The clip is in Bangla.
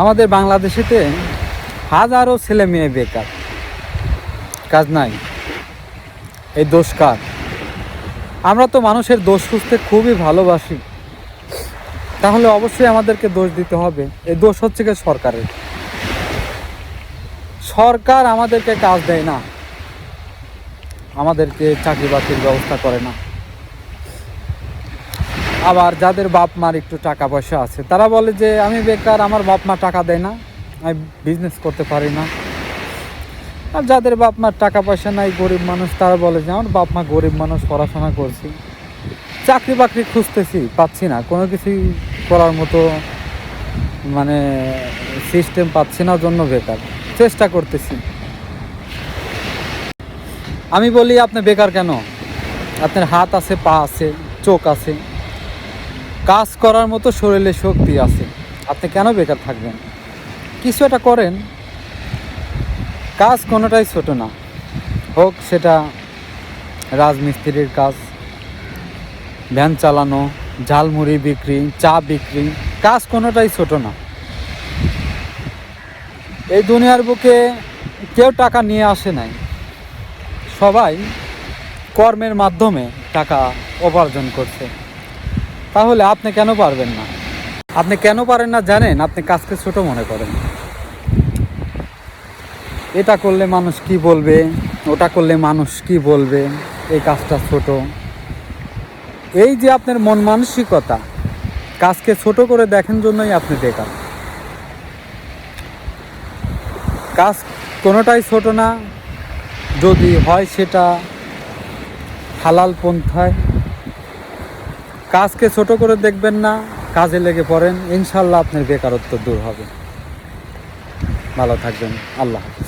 আমাদের বাংলাদেশেতে হাজারো ছেলে মেয়ে বেকার, কাজ নাই। এই দোষ কার? আমরা তো মানুষের দোষ খুঁজতে খুবই ভালোবাসি, তাহলে অবশ্যই আমাদেরকে দোষ দিতে হবে। এই দোষ হচ্ছে কি সরকারের। সরকার আমাদেরকে কাজ দেয় না, আমাদেরকে চাকরি বাকরির ব্যবস্থা করে না। আবার যাদের বাপ মার একটু টাকা পয়সা আছে তারা বলে যে আমি বেকার, আমার বাপ মা টাকা দেয় না, আমি বিজনেস করতে পারি না। আর যাদের বাপ মার টাকা পয়সা নাই, গরিব মানুষ, তারা বলে যে আমার বাপ মা গরিব মানুষ, পড়াশোনা করছি, চাকরি বাকরি খুঁজতেছি, পাচ্ছি না, কোনো কিছুই করার মতো মানে সিস্টেম পাচ্ছি না, জন্য বেকার, চেষ্টা করতেছি। আমি বলি আপনি বেকার কেন? আপনার হাত আছে, পা আছে, চোখ আছে, কাজ করার মতো শরীরে শক্তি আছে, আপনি কেন বেকার থাকবেন? কিছু একটা করেন। কাজ কোনোটাই ছোট না, হোক সেটা রাজমিস্ত্রির কাজ, ভ্যান চালানো, ঝালমুড়ি বিক্রি, চা বিক্রি, কাজ কোনোটাই ছোট না। এই দুনিয়ার বুকে কেউ টাকা নিয়ে আসে নাই, সবাই কর্মের মাধ্যমে টাকা উপার্জন করছে। তাহলে আপনি কেন পারবেন না? আপনি কেন পারেন না জানেন? আপনি কাজকে ছোট মনে করেন। এটা করলে মানুষ কি বলবে, ওটা করলে মানুষ কি বলবে, এই কাজটা ছোট। এই যে আপনার মন মানসিকতা, কাজকে ছোট করে দেখেন জন্যই আপনি বেকার। কাজ কোনোটাই ছোট না, যদি হয় সেটা হালাল পন্থায়। কাজকে ছোট করে দেখবেন না, কাজে লেগে পড়েন, ইনশাল্লাহ আপনার বেকারত্ব দূর হবে। ভালো থাকবেন। আল্লাহ হাফেজ।